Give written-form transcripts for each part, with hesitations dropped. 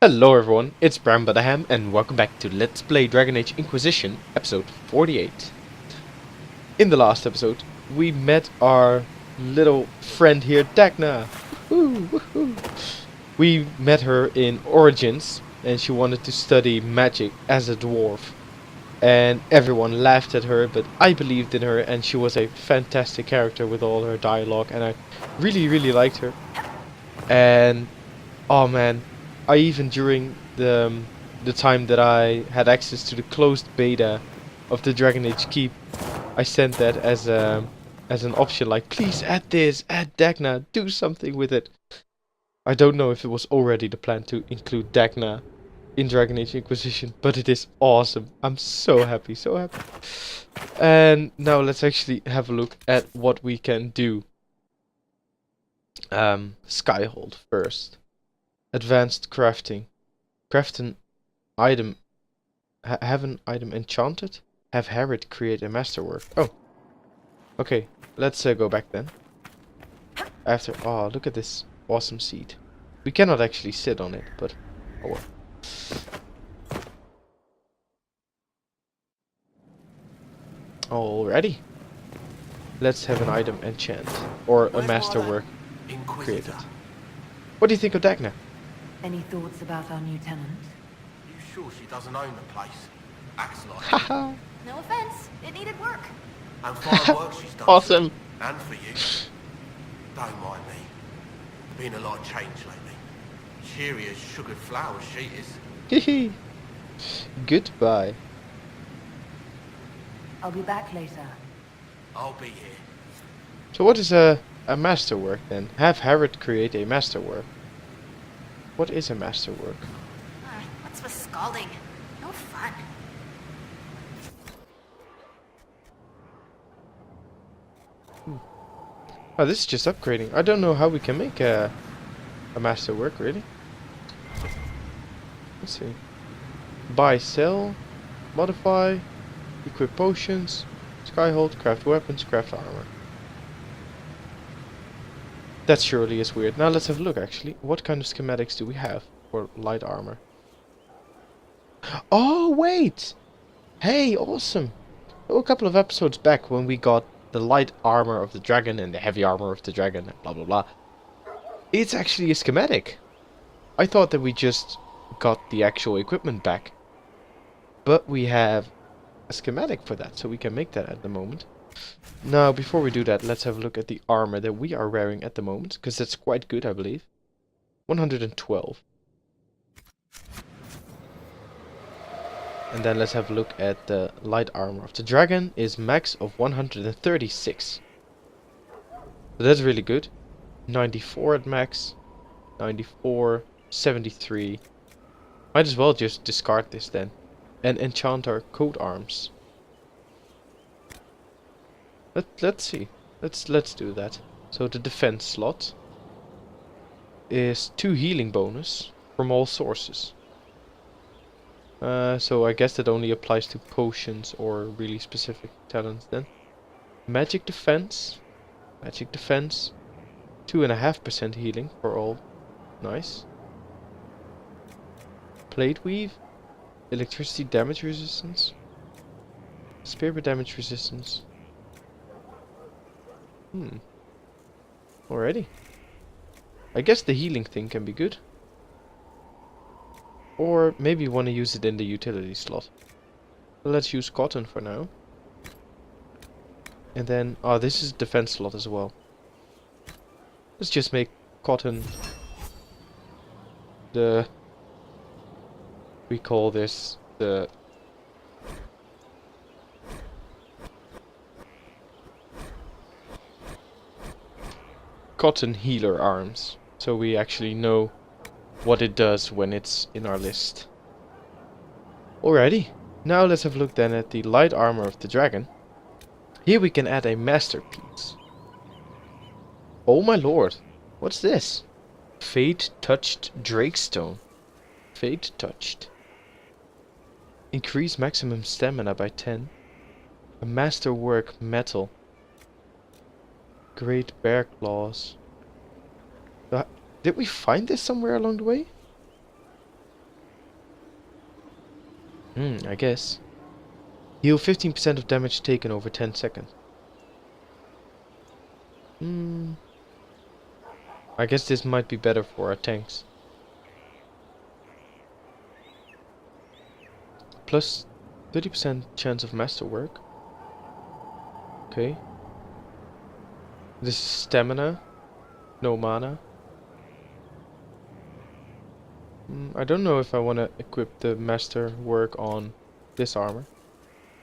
Hello everyone, it's BramButterham and welcome back to Let's Play Dragon Age Inquisition, episode 48. In the last episode, we met our little friend here, Dagna. Woohoo, woohoo. We met her in Origins, and she wanted to study magic as a dwarf. And everyone laughed at her, but I believed in her, and she was a fantastic character with all her dialogue, and I really liked her. And oh man, I even during the time that I had access to the closed beta of the Dragon Age Keep, I sent that as an option, like, please add this, add Dagna, do something with it. I don't know if it was already the plan to include Dagna in Dragon Age Inquisition, but it is awesome. I'm so happy, so happy. And now let's actually have a look at what we can do. Skyhold first. Advanced crafting. Craft an item. Have an item enchanted. Have Harriet create a masterwork. Oh. Okay. Let's go back then. After. Oh, look at this awesome seat. We cannot actually sit on it, but. Oh well. Alrighty. Let's have an item enchant. Or a masterwork created. What do you think of Dagna? Any thoughts about our new tenant? You sure she doesn't own the place? Acts like it. Haha. No offense, it needed work. And fine work she's done. Awesome. And for you. Don't mind me. There's been a lot of change lately. Cheery as sugared flowers she is. Hehe. Goodbye. I'll be back later. I'll be here. So what is a masterwork then? Have Harriet create a masterwork. What is a masterwork? What's with scalding? No fun. Oh, this is just upgrading. I don't know how we can make a masterwork, really. Let's see. Buy, sell, modify, equip potions, skyhold, craft weapons, craft armor. That surely is weird. Now let's have a look actually. What kind of schematics do we have for light armor? Oh wait! Hey, awesome! Oh, a couple of episodes back when we got the light armor of the dragon and the heavy armor of the dragon and blah blah blah. It's actually a schematic. I thought that we just got the actual equipment back. But we have a schematic for that, so we can make that at the moment. Now, before we do that, let's have a look at the armor that we are wearing at the moment, because that's quite good, I believe. 112. And then let's have a look at the light armor of the dragon, is max of 136. So that's really good. 94 at max, 94, 73. Might as well just discard this then. And enchant our coat arms. Let's see. Let's do that. So the defense slot is 2 healing bonus from all sources. So I guess that only applies to potions or really specific talents then. Magic defense. Magic defense. 2.5% healing for all. Nice. Plate weave. Electricity damage resistance. Spirit damage resistance. Alrighty. I guess the healing thing can be good. Or maybe you want to use it in the utility slot. So let's use cotton for now. And then, oh, this is defense slot as well. Let's just make cotton the... We call this the... Cotton healer arms, so we actually know what it does when it's in our list. Alrighty, now let's have a look then at the light armor of the dragon. Here we can add a masterpiece. Oh my lord, what's this? Fate touched Drakestone. Fate touched. Increase maximum stamina by 10. A masterwork metal. Great bear claws. Did we find this somewhere along the way? I guess. Heal 15% of damage taken over 10 seconds. I guess this might be better for our tanks. Plus 30% chance of masterwork. Okay. This is stamina. No mana. I don't know if I want to equip the masterwork on this armor.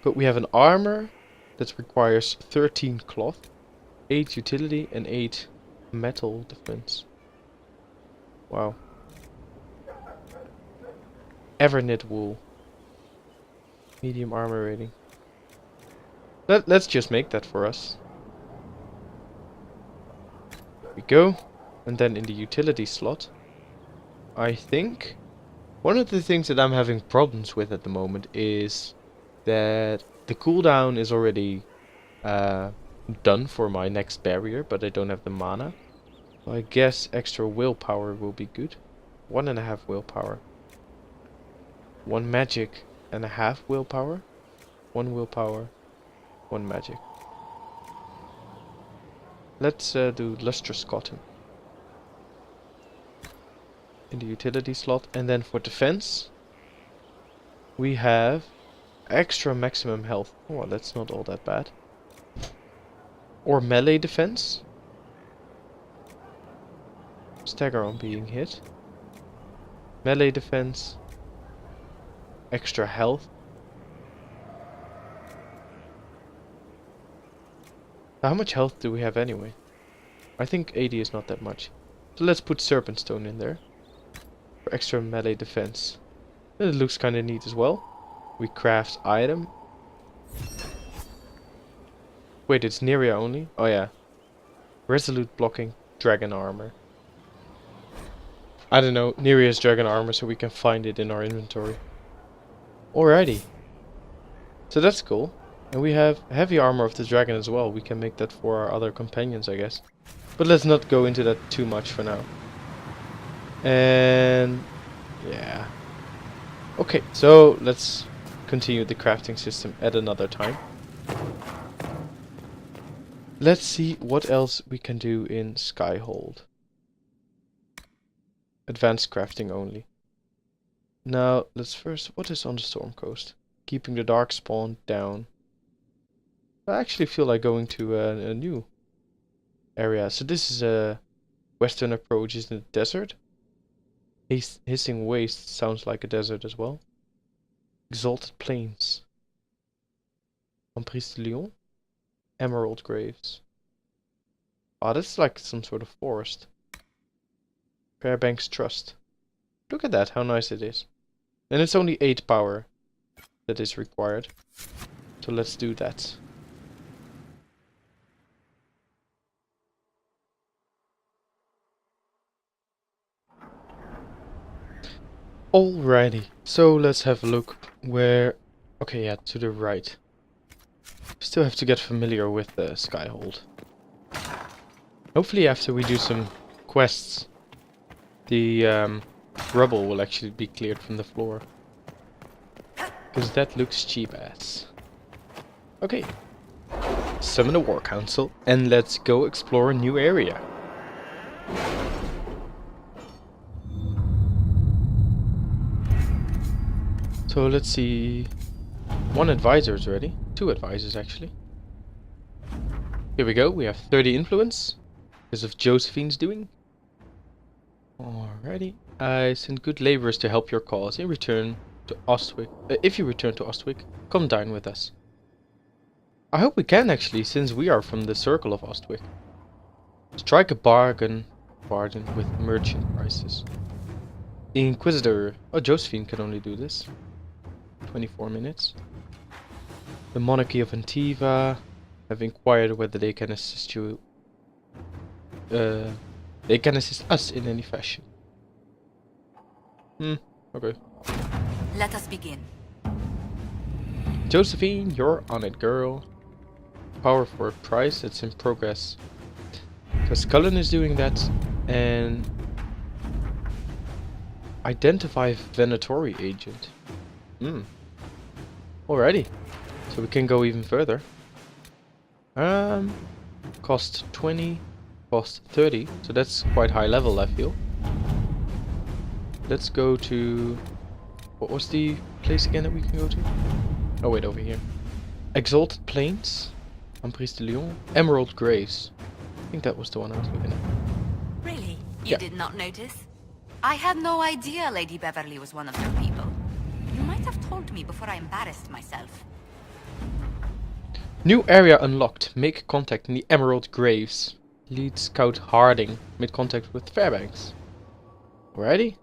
But we have an armor that requires 13 cloth, 8 utility and 8 metal defense. Wow. Everknit wool. Medium armor rating. Let's just make that for us. Here we go. And then in the utility slot, I think one of the things that I'm having problems with at the moment is that the cooldown is already done for my next barrier, but I don't have the mana. So I guess extra willpower will be good. 1.5 willpower. 1 magic and a half willpower. 1 willpower. 1 magic. Let's do lustrous cotton in the utility slot, and then for defense we have extra maximum health. Oh, that's not all that bad. Or melee defense. Stagger on being hit. Melee defense. Extra health. How much health do we have anyway? I think 80 is not that much. So let's put Serpent Stone in there. For extra melee defense. And it looks kinda neat as well. We craft item. Wait, it's Neria only? Oh yeah. Resolute blocking dragon armor. I don't know, Neria's dragon armor, so we can find it in our inventory. Alrighty. So that's cool. And we have heavy armor of the dragon as well. We can make that for our other companions, I guess. But let's not go into that too much for now. And yeah. Okay, so let's continue the crafting system at another time. Let's see what else we can do in Skyhold. Advanced crafting only. Now, let's first... What is on the Storm Coast? Keeping the dark spawn down. I actually feel like going to a new area. So this is a western approach in the desert. Hissing Waste sounds like a desert as well. Exalted Plains. Emprise de Lyon. Emerald Graves. Oh, that's like some sort of forest. Fairbanks Trust. Look at that, how nice it is. And it's only 8 power that is required. So let's do that. Alrighty, so let's have a look where... Okay, yeah, to the right. Still have to get familiar with the Skyhold. Hopefully after we do some quests, the rubble will actually be cleared from the floor. Because that looks cheap ass. Okay. Summon a War Council and let's go explore a new area. So let's see. 1 advisor is ready. 2 advisors actually. Here we go. We have 30 influence. Because of Josephine's doing. Alrighty. I send good laborers to help your cause. In return to Ostwick. If you return to Ostwick, come dine with us. I hope we can actually, since we are from the circle of Ostwick. Strike a bargain with merchant prices. The Inquisitor. Oh, Josephine can only do this. 24 minutes. The Monarchy of Antiva have inquired whether they can assist you. They can assist us in any fashion. Okay. Let us begin. Josephine, you're on it, girl. Power for a price, it's in progress. Because Cullen is doing that, and identify Venatori agent. Alrighty. So we can go even further. Cost 20, cost 30. So that's quite high level, I feel. Let's go to... What was the place again that we can go to? Oh wait, over here. Exalted Plains, Emprise de Lyon, Emerald Graves. I think that was the one I was looking at. Really? You Yeah. did not notice? I had no idea Lady Beverly was one of your people. You might have told me before I embarrassed myself. New area unlocked. Make contact in the Emerald Graves. Lead Scout Harding made contact with Fairbanks. Alrighty.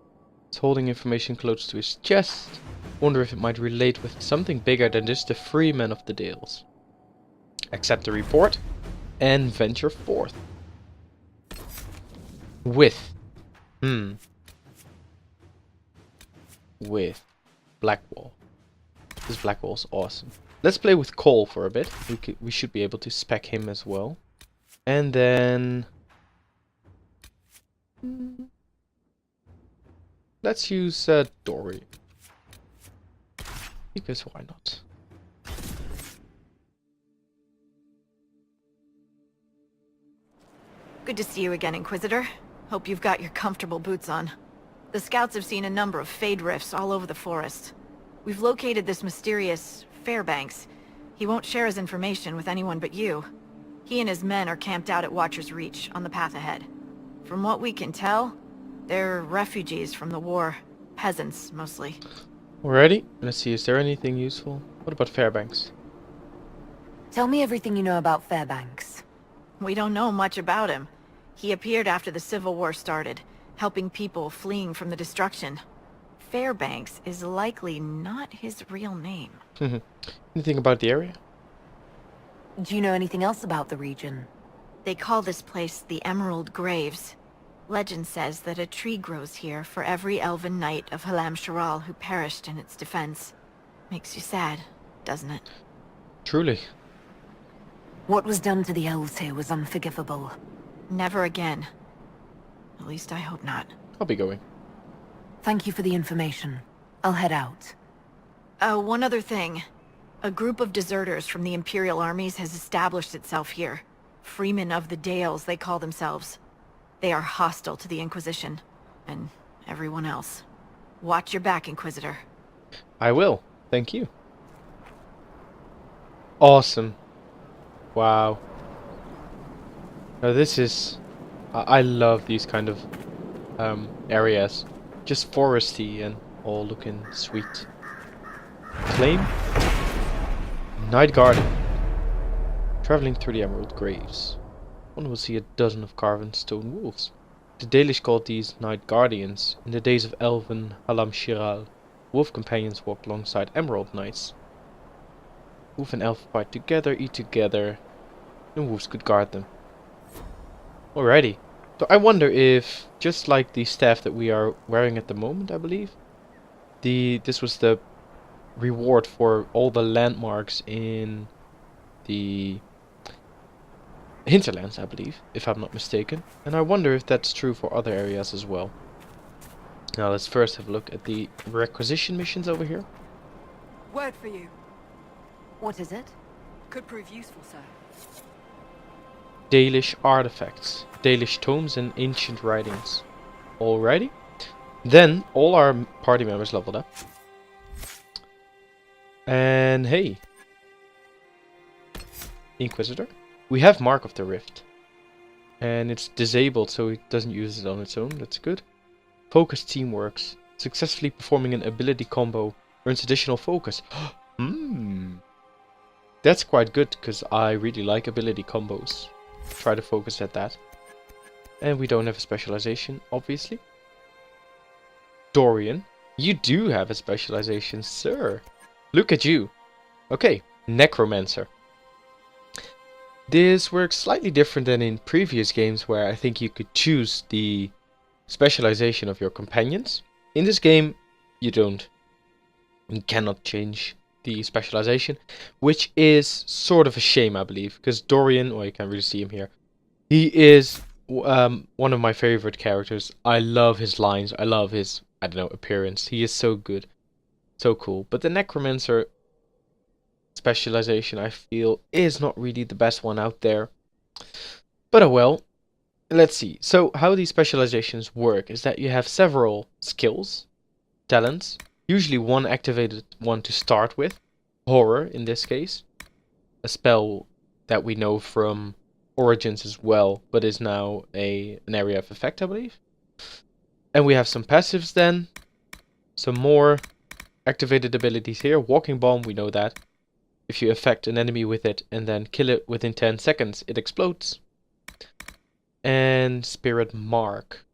He's holding information close to his chest. Wonder if it might relate with something bigger than just the Freeman of the Dales. Accept the report and venture forth. With Blackwall. This Blackwall's awesome. Let's play with Cole for a bit. We should be able to spec him as well. And then... let's use Dory. Because why not? Good to see you again, Inquisitor. Hope you've got your comfortable boots on. The scouts have seen a number of Fade rifts all over the forest. We've located this mysterious Fairbanks. He won't share his information with anyone but you. He and his men are camped out at Watcher's Reach, on the path ahead. From what we can tell, they're refugees from the war. Peasants, mostly. Alrighty. Let's see, is there anything useful? What about Fairbanks? Tell me everything you know about Fairbanks. We don't know much about him. He appeared after the Civil War started, helping people fleeing from the destruction. Fairbanks is likely not his real name. Anything about the area? Do you know anything else about the region? They call this place the Emerald Graves. Legend says that a tree grows here for every elven knight of Halam Sharal who perished in its defense. Makes you sad, doesn't it? Truly. What was done to the elves here was unforgivable. Never again. At least I hope not. I'll be going. Thank you for the information. I'll head out. One other thing. A group of deserters from the Imperial armies has established itself here. Freemen of the Dales, they call themselves. They are hostile to the Inquisition, and everyone else. Watch your back, Inquisitor. I will. Thank you. Awesome. Wow. Now this is... I love these kind of areas. Just foresty and all looking sweet. Claim. Night Garden. Traveling through the Emerald Graves. One will see a dozen of carven stone wolves. The Dalish called these Night Guardians. In the days of Elven Halam Shiral, wolf companions walked alongside Emerald Knights. Wolf and elf fight together, eat together, and wolves could guard them. Alrighty. So I wonder if, just like the staff that we are wearing at the moment, I believe, this was the reward for all the landmarks in the hinterlands, I believe, if I'm not mistaken. And I wonder if that's true for other areas as well. Now let's first have a look at the requisition missions over here. Word for you. What is it? Could prove useful, sir. Dalish artifacts, Dalish tomes and ancient writings. Alrighty. Then all our party members leveled up. And hey, Inquisitor. We have Mark of the Rift. And it's disabled, so it doesn't use it on its own. That's good. Focus teamworks. Successfully performing an ability combo earns additional focus. That's quite good, because I really like ability combos. Try to focus at that. And we don't have a specialization, obviously. Dorian. You do have a specialization, sir. Look at you. Okay, Necromancer. This works slightly different than in previous games where I think you could choose the specialization of your companions. In this game, you don't. You cannot change the specialization, which is sort of a shame, I believe, because Dorian, well, you can't really see him here, he is one of my favorite characters. I love his lines, I love his, I don't know, appearance. He is so good, so cool. But the Necromancer, specialization I feel is not really the best one out there. But oh well. Let's see. So how these specializations work is that you have several skills, talents, usually one activated one to start with, horror in this case, a spell that we know from Origins as well, but is now an area of effect, I believe. And we have some passives then, some more activated abilities here. Walking Bomb, we know that. If you affect an enemy with it and then kill it within 10 seconds, it explodes. And Spirit Mark.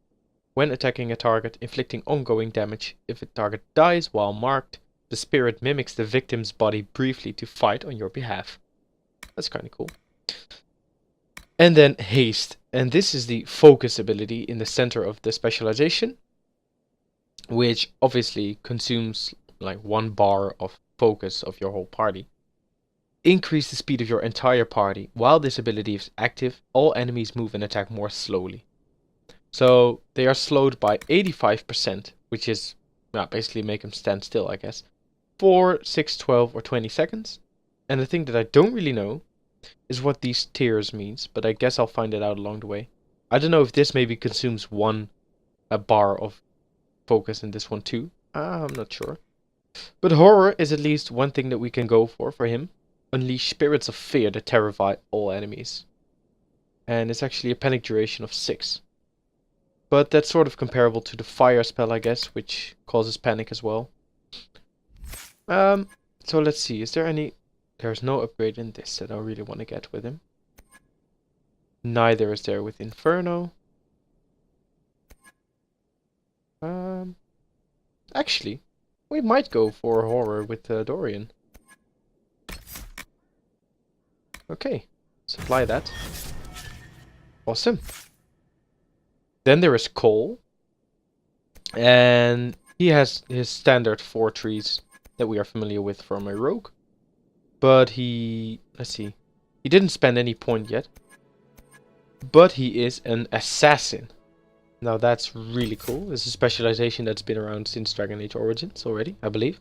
When attacking a target, inflicting ongoing damage. If a target dies while marked, the spirit mimics the victim's body briefly to fight on your behalf. That's kind of cool. And then Haste. And this is the focus ability in the center of the specialization, which obviously consumes like 1 bar of focus of your whole party. Increase the speed of your entire party. While this ability is active, all enemies move and attack more slowly. So they are slowed by 85%, which is basically make them stand still, I guess. 4, 6, 12 or 20 seconds. And the thing that I don't really know is what these tiers means, but I guess I'll find it out along the way. I don't know if this maybe consumes a bar of focus in this one too. I'm not sure. But horror is at least one thing that we can go for him. Unleash spirits of fear that terrify all enemies. And it's actually a panic duration of 6. But that's sort of comparable to the fire spell, I guess, which causes panic as well. So let's see, is there any... There's no upgrade in this that I really want to get with him. Neither is there with Inferno. Actually, we might go for horror with Dorian. Okay, supply that. Awesome. Then there is Cole. And he has his standard 4 trees that we are familiar with from a rogue. But let's see, he didn't spend any point yet. But he is an assassin. Now that's really cool. It's a specialization that's been around since Dragon Age Origins already, I believe.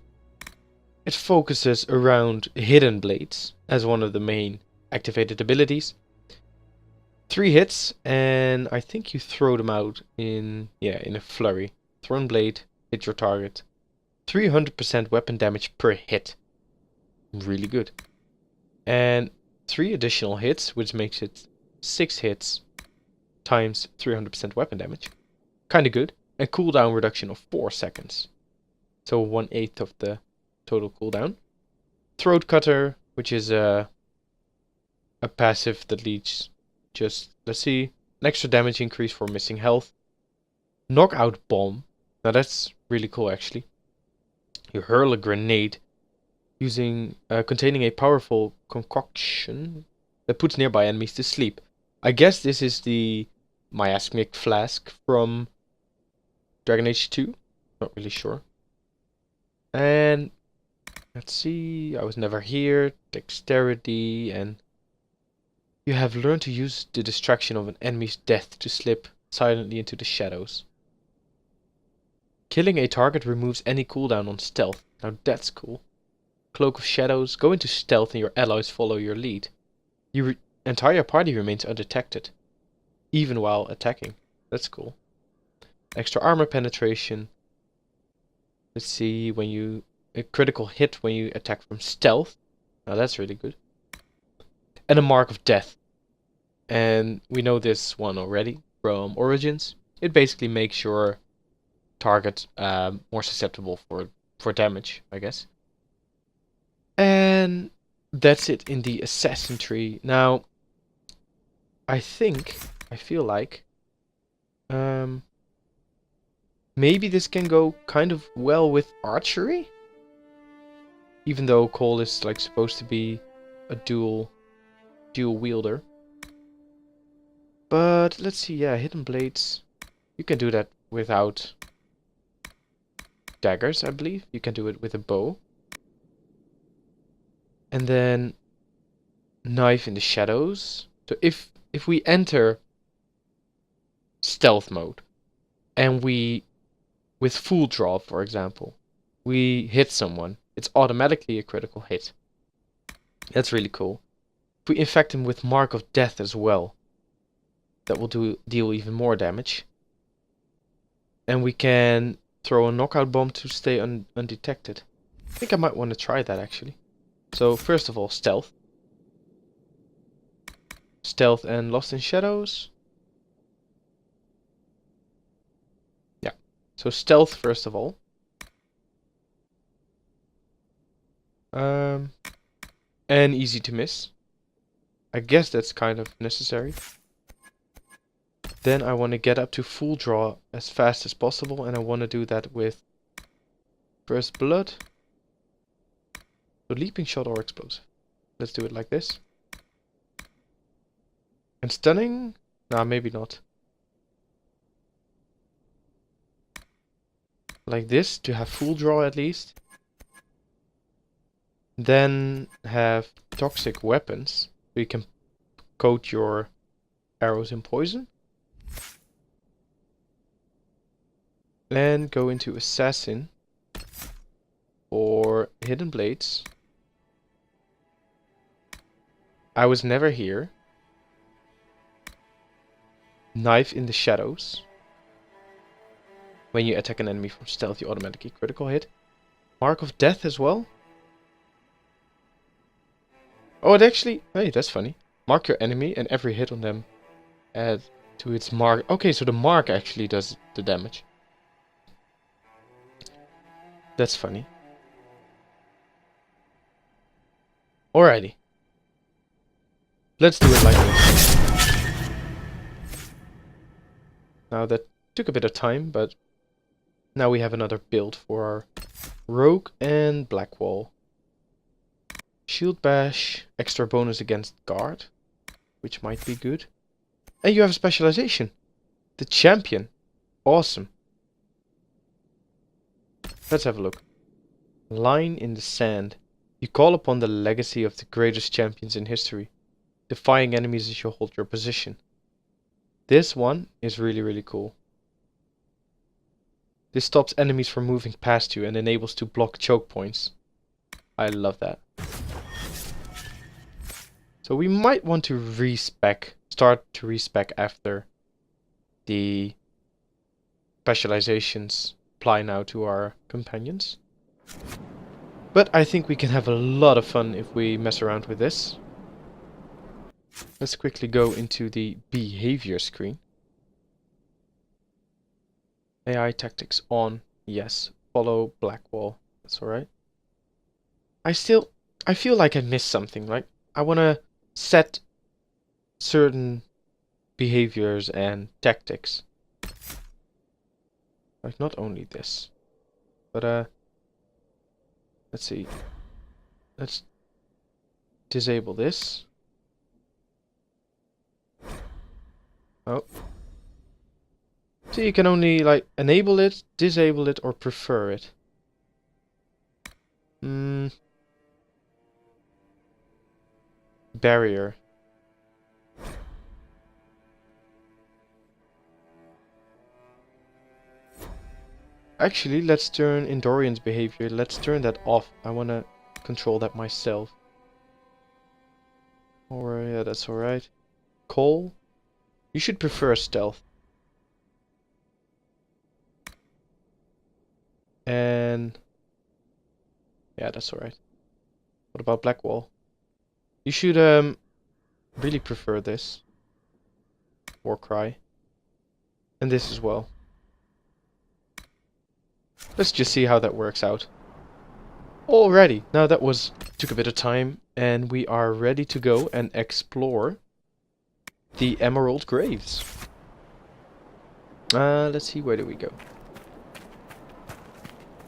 It focuses around hidden blades as one of the main activated abilities. 3 hits, and I think you throw them out in a flurry. Thrown blade, hit your target. 300% weapon damage per hit. Really good. And 3 additional hits, which makes it 6 hits times 300% weapon damage. Kinda good. And cooldown reduction of 4 seconds. So 1/8 of the total cooldown. Throat Cutter, which is a passive that leads just, let's see, an extra damage increase for missing health. Knockout Bomb. Now that's really cool actually. You hurl a grenade using containing a powerful concoction that puts nearby enemies to sleep. I guess this is the miasmic flask from Dragon Age 2. Not really sure. And let's see, I was never here. Dexterity, and you have learned to use the distraction of an enemy's death to slip silently into the shadows. Killing a target removes any cooldown on stealth. Now that's cool. Cloak of Shadows. Go into stealth and your allies follow your lead. Your entire party remains undetected, even while attacking. That's cool. Extra armor penetration. Let's see, a critical hit when you attack from stealth. Now that's really good. And a Mark of Death. And we know this one already from Origins. It basically makes your target more susceptible for damage, I guess. And that's it in the assassin tree. Now, I feel like maybe this can go kind of well with archery, even though Cole is like supposed to be a dual wielder. But let's see, yeah, hidden blades. You can do that without daggers, I believe. You can do it with a bow. And then knife in the shadows. So if we enter stealth mode and we, with full draw for example, we hit someone, it's automatically a critical hit. That's really cool. If we infect him with Mark of Death as well, that will deal even more damage. And we can throw a knockout bomb to stay undetected. I think I might want to try that actually. So first of all, stealth. Stealth and Lost in Shadows. Yeah. So stealth first of all. And easy to miss. I guess that's kind of necessary. Then I want to get up to full draw as fast as possible, and I want to do that with First Blood. So leaping shot or explosive. Let's do it like this. And stunning? Nah, maybe not. Like this, to have full draw at least. Then have toxic weapons, so you can coat your arrows in poison. And go into assassin for hidden blades. I was never here. Knife in the shadows. When you attack an enemy from stealth, you automatically critical hit. Mark of Death as well. Oh, it actually... Hey, that's funny. Mark your enemy and every hit on them add to its mark. Okay, so the mark actually does the damage. That's funny. Alrighty. Let's do it like this. Now that took a bit of time, but now we have another build for our Rogue and Blackwall. Shield Bash, extra bonus against guard, which might be good. And you have a specialization. The champion. Awesome. Let's have a look. Line in the sand. You call upon the legacy of the greatest champions in history, defying enemies as you hold your position. This one is really cool. This stops enemies from moving past you and enables to block choke points. I love that. So we might want to start to respec after the specializations apply now to our companions. But I think we can have a lot of fun if we mess around with this. Let's quickly go into the behavior screen. AI tactics on, yes. Follow Blackwall, that's alright. I feel like I missed something. Like, I want to set certain behaviors and tactics. Like, not only this. But, let's see. Let's disable this. Oh. So you can only, like, enable it, disable it, or prefer it. Barrier. Actually, let's turn Endorian's behavior. Let's turn that off. I want to control that myself. Or, yeah, that's alright. Cole. You should prefer stealth. And... yeah, that's alright. What about Blackwall? You should really prefer this. Warcry. And this as well. Let's just see how that works out. Alrighty, now that took a bit of time, and we are ready to go and explore the Emerald Graves. Let's see, where do we go?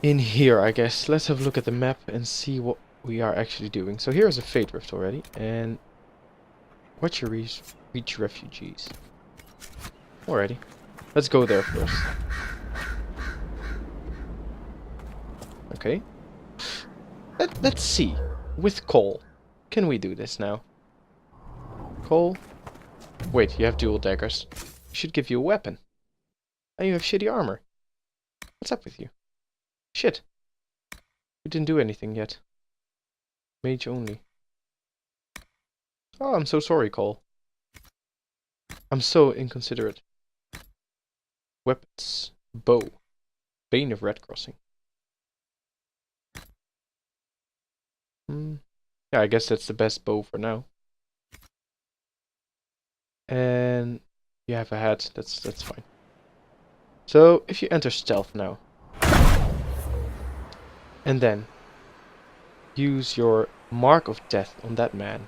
In here, I guess. Let's have a look at the map and see what we are actually doing. So here is a Fate Rift already, and watch your reach refugees. Alrighty, let's go there first. Okay. Let's see. With Cole, can we do this now? Cole? Wait, you have dual daggers. Should give you a weapon. And you have shitty armor. What's up with you? Shit. We didn't do anything yet. Mage only. Oh, I'm so sorry, Cole. I'm so inconsiderate. Weapons. Bow. Bane of Red Crossing. Yeah, I guess that's the best bow for now. And you have a hat, that's fine. So, if you enter stealth now. And then use your Mark of Death on that man.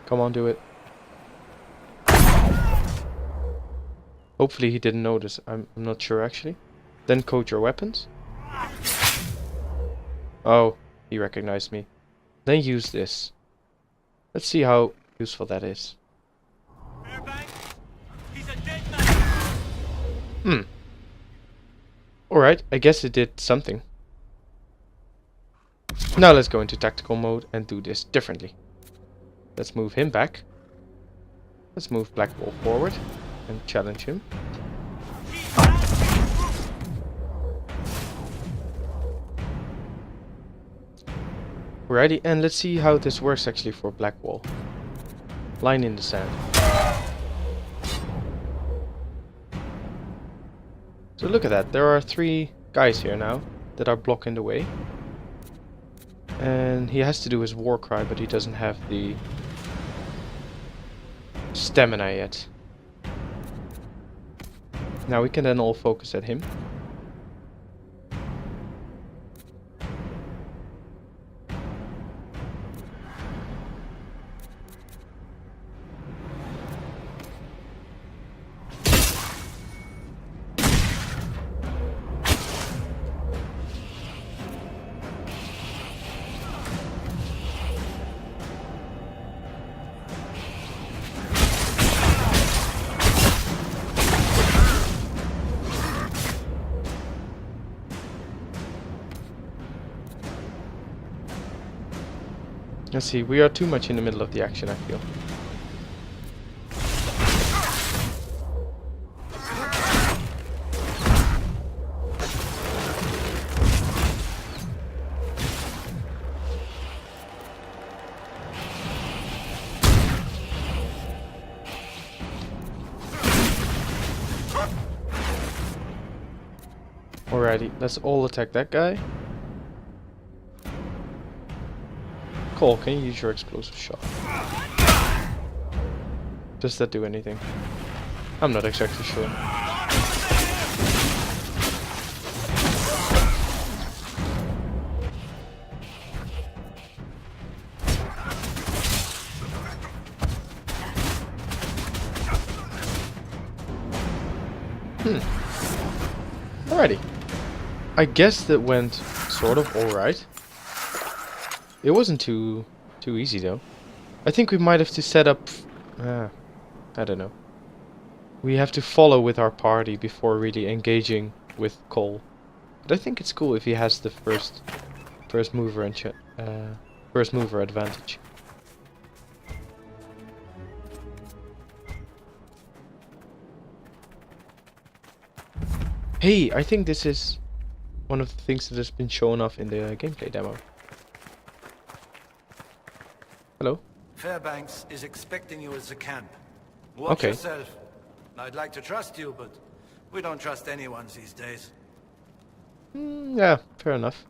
Come on, do it. Hopefully he didn't notice. I'm not sure actually. Then coat your weapons. Oh, he recognized me. Then use this. Let's see how useful that is. Alright, I guess it did something. Now let's go into tactical mode and do this differently. Let's move him back. Let's move Blackwall forward and challenge him. Alrighty, and let's see how this works actually for Blackwall. Line in the sand. So look at that, there are 3 guys here now that are blocking the way. And he has to do his war cry, but he doesn't have the stamina yet. Now we can then all focus at him. Let's see, we are too much in the middle of the action, I feel. Alrighty, let's all attack that guy. Cole, can you use your explosive shot? Does that do anything? I'm not exactly sure. Alrighty. I guess that went sort of alright. It wasn't too easy though. I think we might have to set up... I don't know. We have to follow with our party before really engaging with Cole. But I think it's cool if he has the first mover and first mover advantage. Hey, I think this is one of the things that has been shown off in the gameplay demo. Hello? Fairbanks is expecting you at the camp. Watch yourself. I'd like to trust you, but we don't trust anyone these days. Yeah, fair enough.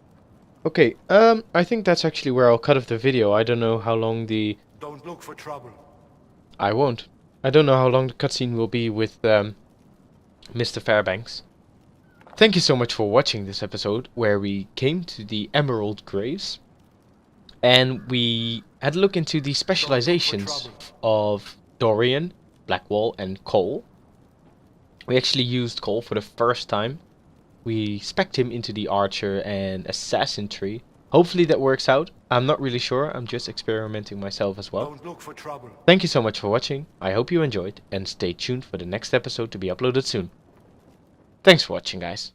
Okay, I think that's actually where I'll cut off the video. I don't know how long the... Don't look for trouble. I won't. I don't know how long the cutscene will be with Mr. Fairbanks. Thank you so much for watching this episode, where we came to the Emerald Graves. And we had a look into the specializations of Dorian, Blackwall and Cole. We actually used Cole for the first time. We spec'd him into the Archer and Assassin tree. Hopefully that works out. I'm not really sure, I'm just experimenting myself as well. Don't look for trouble. Thank you so much for watching, I hope you enjoyed, and stay tuned for the next episode to be uploaded soon. Thanks for watching, guys.